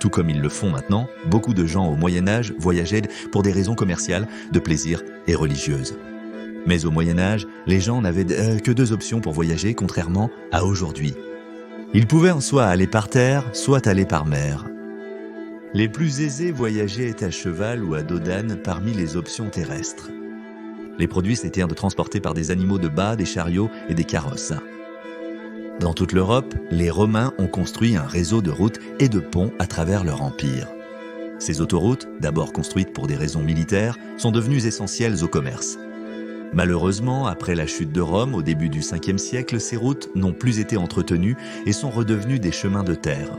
Tout comme ils le font maintenant, beaucoup de gens au Moyen-Âge voyageaient pour des raisons commerciales, de plaisir et religieuses. Mais au Moyen-Âge, les gens n'avaient que deux options pour voyager, contrairement à aujourd'hui. Ils pouvaient soit aller par terre, soit aller par mer. Les plus aisés voyageaient à cheval ou à dos d'âne parmi les options terrestres. Les produits s'étaient transportés par des animaux de bât, des chariots et des carrosses. Dans toute l'Europe, les Romains ont construit un réseau de routes et de ponts à travers leur empire. Ces autoroutes, d'abord construites pour des raisons militaires, sont devenues essentielles au commerce. Malheureusement, après la chute de Rome au début du 5e siècle, ces routes n'ont plus été entretenues et sont redevenues des chemins de terre.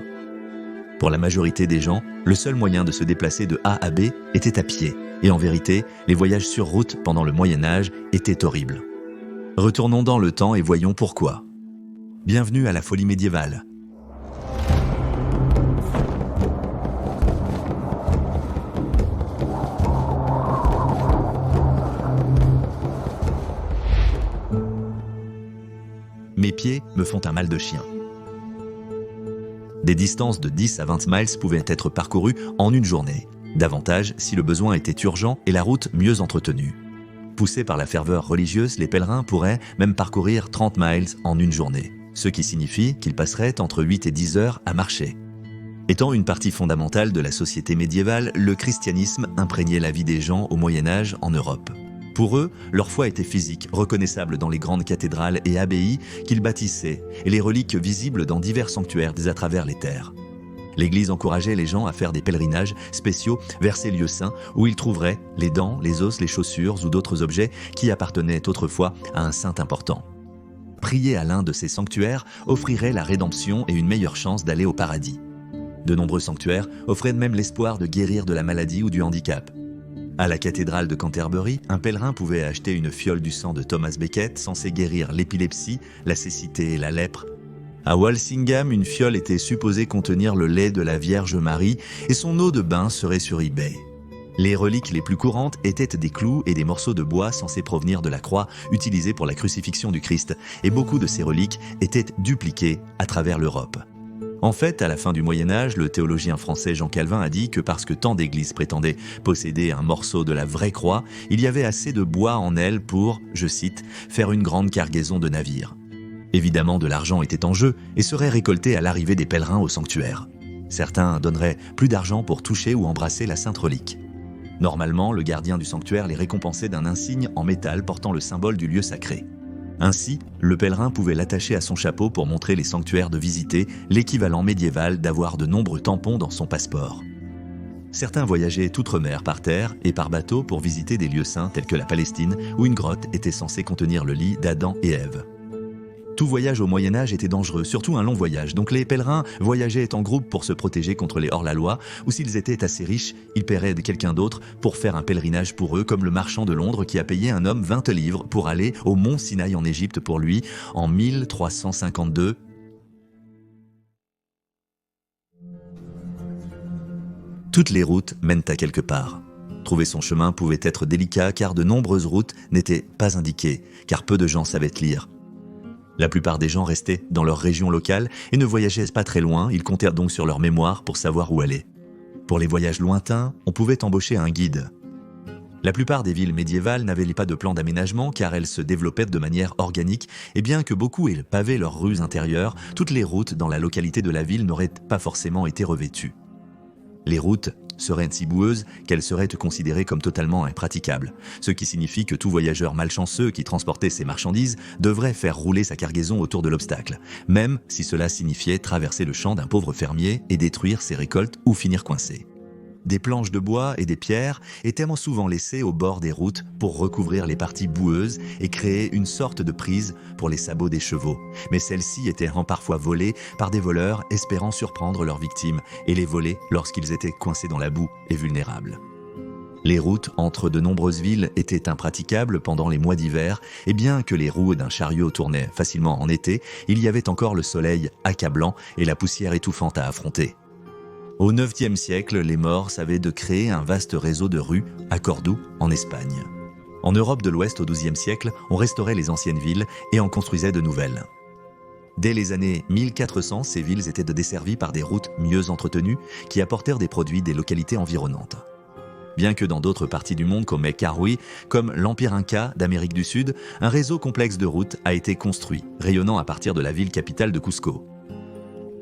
Pour la majorité des gens, le seul moyen de se déplacer de A à B était à pied. Et en vérité, les voyages sur route pendant le Moyen-Âge étaient horribles. Retournons dans le temps et voyons pourquoi. Bienvenue à la folie médiévale. Mes pieds me font un mal de chien. Des distances de 10 à 20 miles pouvaient être parcourues en une journée. Davantage si le besoin était urgent et la route mieux entretenue. Poussés par la ferveur religieuse, les pèlerins pourraient même parcourir 30 miles en une journée, ce qui signifie qu'ils passeraient entre 8 et 10 heures à marcher. Étant une partie fondamentale de la société médiévale, le christianisme imprégnait la vie des gens au Moyen-Âge en Europe. Pour eux, leur foi était physique, reconnaissable dans les grandes cathédrales et abbayes qu'ils bâtissaient, et les reliques visibles dans divers sanctuaires à travers les terres. L'Église encourageait les gens à faire des pèlerinages spéciaux vers ces lieux saints où ils trouveraient les dents, les os, les chaussures ou d'autres objets qui appartenaient autrefois à un saint important. Prier à l'un de ces sanctuaires offrirait la rédemption et une meilleure chance d'aller au paradis. De nombreux sanctuaires offraient même l'espoir de guérir de la maladie ou du handicap. À la cathédrale de Canterbury, un pèlerin pouvait acheter une fiole du sang de Thomas Becket censée guérir l'épilepsie, la cécité et la lèpre. À Walsingham, une fiole était supposée contenir le lait de la Vierge Marie et son eau de bain serait sur eBay. Les reliques les plus courantes étaient des clous et des morceaux de bois censés provenir de la croix utilisée pour la crucifixion du Christ, et beaucoup de ces reliques étaient dupliquées à travers l'Europe. En fait, à la fin du Moyen-Âge, le théologien français Jean Calvin a dit que parce que tant d'églises prétendaient posséder un morceau de la vraie croix, il y avait assez de bois en elles pour, je cite, « faire une grande cargaison de navires ». Évidemment, de l'argent était en jeu et serait récolté à l'arrivée des pèlerins au sanctuaire. Certains donneraient plus d'argent pour toucher ou embrasser la sainte relique. Normalement, le gardien du sanctuaire les récompensait d'un insigne en métal portant le symbole du lieu sacré. Ainsi, le pèlerin pouvait l'attacher à son chapeau pour montrer les sanctuaires de visiter, l'équivalent médiéval d'avoir de nombreux tampons dans son passeport. Certains voyageaient outre-mer par terre et par bateau pour visiter des lieux saints tels que la Palestine, où une grotte était censée contenir le lit d'Adam et Ève. Tout voyage au Moyen-Âge était dangereux, surtout un long voyage, donc les pèlerins voyageaient en groupe pour se protéger contre les hors-la-loi, ou s'ils étaient assez riches, ils paieraient de quelqu'un d'autre pour faire un pèlerinage pour eux, comme le marchand de Londres qui a payé un homme 20 livres pour aller au mont Sinaï en Égypte pour lui en 1352. Toutes les routes mènent à quelque part. Trouver son chemin pouvait être délicat car de nombreuses routes n'étaient pas indiquées, car peu de gens savaient lire. La plupart des gens restaient dans leur région locale et ne voyageaient pas très loin, ils comptèrent donc sur leur mémoire pour savoir où aller. Pour les voyages lointains, on pouvait embaucher un guide. La plupart des villes médiévales n'avaient pas de plan d'aménagement car elles se développaient de manière organique et bien que beaucoup aient pavé leurs rues intérieures, toutes les routes dans la localité de la ville n'auraient pas forcément été revêtues. Les routes seraient si boueuses qu'elles seraient considérées comme totalement impraticables, ce qui signifie que tout voyageur malchanceux qui transportait ses marchandises devrait faire rouler sa cargaison autour de l'obstacle, même si cela signifiait traverser le champ d'un pauvre fermier et détruire ses récoltes ou finir coincé. Des planches de bois et des pierres étaient souvent laissées au bord des routes pour recouvrir les parties boueuses et créer une sorte de prise pour les sabots des chevaux. Mais celles-ci étaient parfois volées par des voleurs espérant surprendre leurs victimes et les voler lorsqu'ils étaient coincés dans la boue et vulnérables. Les routes entre de nombreuses villes étaient impraticables pendant les mois d'hiver et bien que les roues d'un chariot tournaient facilement en été, il y avait encore le soleil accablant et la poussière étouffante à affronter. Au IXe siècle, les Maures avaient de créer un vaste réseau de rues à Cordoue, en Espagne. En Europe de l'Ouest au XIIe siècle, on restaurait les anciennes villes et en construisait de nouvelles. Dès les années 1400, ces villes étaient desservies par des routes mieux entretenues qui apportèrent des produits des localités environnantes. Bien que dans d'autres parties du monde comme Karui, comme l'Empire Inca d'Amérique du Sud, un réseau complexe de routes a été construit, rayonnant à partir de la ville capitale de Cusco.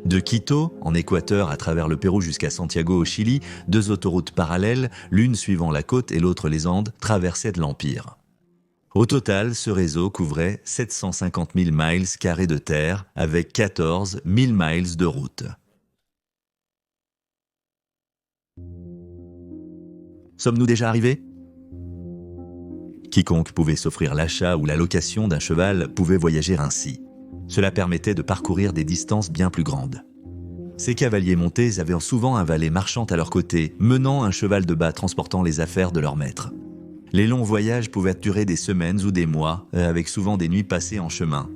De Quito, en Équateur, à travers le Pérou jusqu'à Santiago au Chili, 2 autoroutes parallèles, l'une suivant la côte et l'autre les Andes, traversaient l'Empire. Au total, ce réseau couvrait 750 000 miles carrés de terre avec 14 000 miles de route. Sommes-nous déjà arrivés ? Quiconque pouvait s'offrir l'achat ou la location d'un cheval pouvait voyager ainsi. Cela permettait de parcourir des distances bien plus grandes. Ces cavaliers montés avaient souvent un valet marchand à leur côté, menant un cheval de bas transportant les affaires de leur maître. Les longs voyages pouvaient durer des semaines ou des mois, avec souvent des nuits passées en chemin.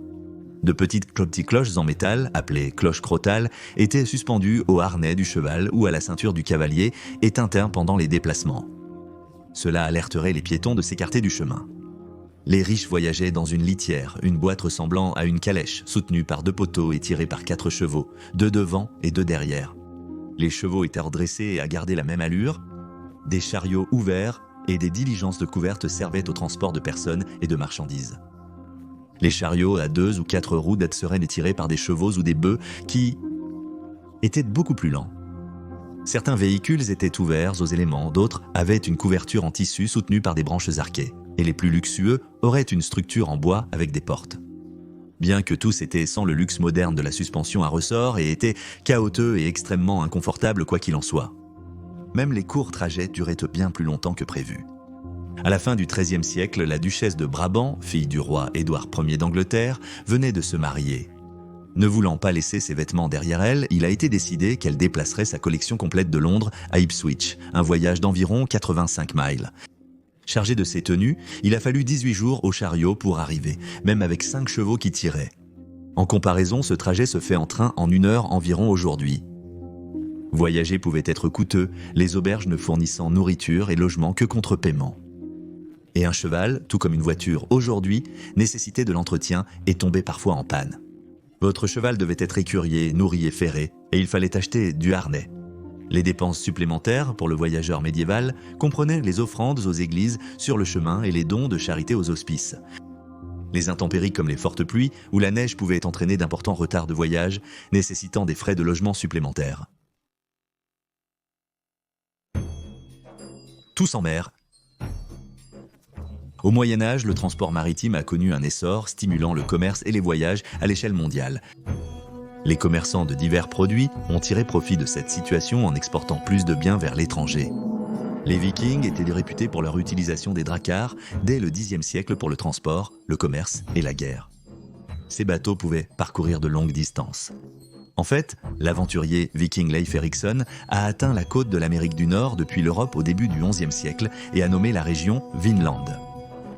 De petites cloches en métal, appelées cloches crotales, étaient suspendues au harnais du cheval ou à la ceinture du cavalier et tintèrent pendant les déplacements. Cela alerterait les piétons de s'écarter du chemin. Les riches voyageaient dans une litière, une boîte ressemblant à une calèche, soutenue par 2 poteaux et tirée par 4 chevaux, 2 devant et 2 derrière. Les chevaux étaient redressés à garder la même allure. Des chariots ouverts et des diligences de couvertes servaient au transport de personnes et de marchandises. Les chariots à 2 ou 4 roues seraient tirés par des chevaux ou des bœufs qui étaient beaucoup plus lents. Certains véhicules étaient ouverts aux éléments, d'autres avaient une couverture en tissu soutenue par des branches arquées, et les plus luxueux auraient une structure en bois avec des portes. Bien que tous étaient sans le luxe moderne de la suspension à ressort et étaient chaotiques et extrêmement inconfortables quoi qu'il en soit. Même les courts trajets duraient bien plus longtemps que prévu. À la fin du XIIIe siècle, la duchesse de Brabant, fille du roi Édouard Ier d'Angleterre, venait de se marier. Ne voulant pas laisser ses vêtements derrière elle, il a été décidé qu'elle déplacerait sa collection complète de Londres à Ipswich, un voyage d'environ 85 miles. Chargé de ses tenues, il a fallu 18 jours au chariot pour arriver, même avec 5 chevaux qui tiraient. En comparaison, ce trajet se fait en train en 1 heure environ aujourd'hui. Voyager pouvait être coûteux, les auberges ne fournissant nourriture et logement que contre paiement. Et un cheval, tout comme une voiture aujourd'hui, nécessitait de l'entretien et tombait parfois en panne. Votre cheval devait être écurier, nourri et ferré, et il fallait acheter du harnais. Les dépenses supplémentaires pour le voyageur médiéval comprenaient les offrandes aux églises sur le chemin et les dons de charité aux hospices. Les intempéries comme les fortes pluies ou la neige pouvaient entraîner d'importants retards de voyage, nécessitant des frais de logement supplémentaires. Tous en mer. Au Moyen-Âge, le transport maritime a connu un essor, stimulant le commerce et les voyages à l'échelle mondiale. Les commerçants de divers produits ont tiré profit de cette situation en exportant plus de biens vers l'étranger. Les Vikings étaient réputés pour leur utilisation des dracars dès le Xe siècle pour le transport, le commerce et la guerre. Ces bateaux pouvaient parcourir de longues distances. En fait, l'aventurier viking Leif Erikson a atteint la côte de l'Amérique du Nord depuis l'Europe au début du XIe siècle et a nommé la région Vinland.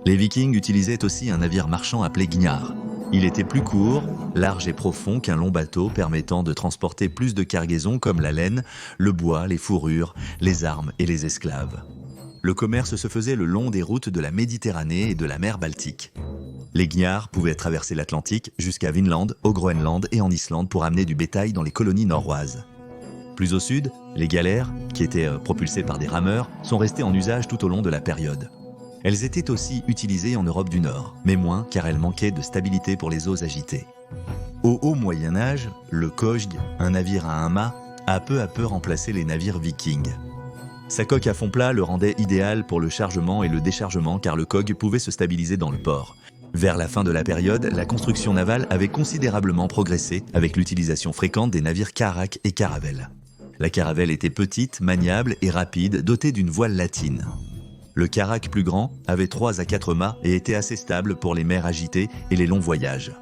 Les Vikings utilisaient aussi un navire marchand appelé Gnarr. Il était plus court, large et profond qu'un long bateau permettant de transporter plus de cargaisons comme la laine, le bois, les fourrures, les armes et les esclaves. Le commerce se faisait le long des routes de la Méditerranée et de la mer Baltique. Les Gnarr pouvaient traverser l'Atlantique jusqu'à Vinland, au Groenland et en Islande pour amener du bétail dans les colonies norroises. Plus au sud, les galères, qui étaient propulsées par des rameurs, sont restées en usage tout au long de la période. Elles étaient aussi utilisées en Europe du Nord, mais moins car elles manquaient de stabilité pour les eaux agitées. Au haut Moyen-Âge, le kojg, un navire à un mât, a peu à peu remplacé les navires vikings. Sa coque à fond plat le rendait idéal pour le chargement et le déchargement car le kog pouvait se stabiliser dans le port. Vers la fin de la période, la construction navale avait considérablement progressé avec l'utilisation fréquente des navires carrack et caravelle. La caravelle était petite, maniable et rapide, dotée d'une voile latine. Le carrack plus grand avait 3 à 4 mâts et était assez stable pour les mers agitées et les longs voyages.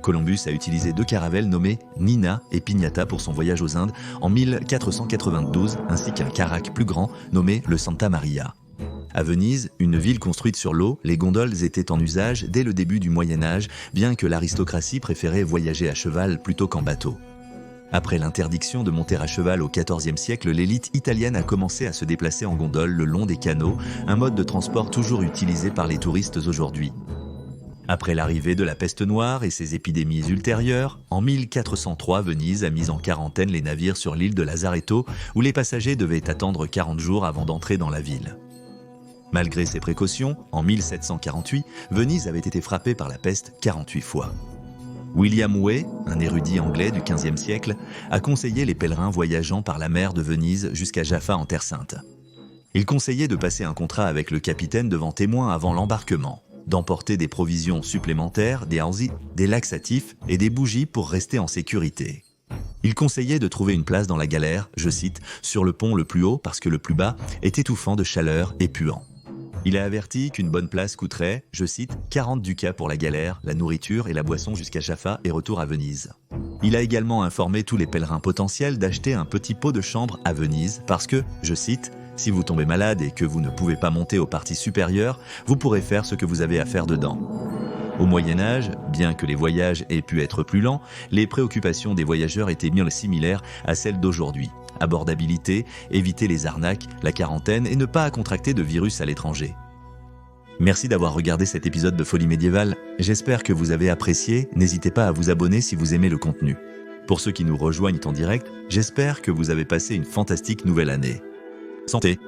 Columbus a utilisé 2 caravelles nommées Nina et Pignata pour son voyage aux Indes en 1492, ainsi qu'un carrack plus grand nommé le Santa Maria. À Venise, une ville construite sur l'eau, les gondoles étaient en usage dès le début du Moyen-Âge, bien que l'aristocratie préférait voyager à cheval plutôt qu'en bateau. Après l'interdiction de monter à cheval au XIVe siècle, l'élite italienne a commencé à se déplacer en gondole le long des canaux, un mode de transport toujours utilisé par les touristes aujourd'hui. Après l'arrivée de la peste noire et ses épidémies ultérieures, en 1403, Venise a mis en quarantaine les navires sur l'île de Lazaretto, où les passagers devaient attendre 40 jours avant d'entrer dans la ville. Malgré ces précautions, en 1748, Venise avait été frappée par la peste 48 fois. William Way, un érudit anglais du XVe siècle, a conseillé les pèlerins voyageant par la mer de Venise jusqu'à Jaffa en Terre Sainte. Il conseillait de passer un contrat avec le capitaine devant témoin avant l'embarquement, d'emporter des provisions supplémentaires, des hanzis, des laxatifs et des bougies pour rester en sécurité. Il conseillait de trouver une place dans la galère, je cite, « sur le pont le plus haut parce que le plus bas est étouffant de chaleur et puant ». Il a averti qu'une bonne place coûterait, je cite, 40 ducats pour la galère, la nourriture et la boisson jusqu'à Jaffa et retour à Venise. Il a également informé tous les pèlerins potentiels d'acheter un petit pot de chambre à Venise parce que, je cite, « si vous tombez malade et que vous ne pouvez pas monter aux parties supérieures, vous pourrez faire ce que vous avez à faire dedans. » Au Moyen-Âge, bien que les voyages aient pu être plus lents, les préoccupations des voyageurs étaient bien similaires à celles d'aujourd'hui. Abordabilité, éviter les arnaques, la quarantaine et ne pas contracter de virus à l'étranger. Merci d'avoir regardé cet épisode de Folie médiévale. J'espère que vous avez apprécié. N'hésitez pas à vous abonner si vous aimez le contenu. Pour ceux qui nous rejoignent en direct, j'espère que vous avez passé une fantastique nouvelle année. Santé!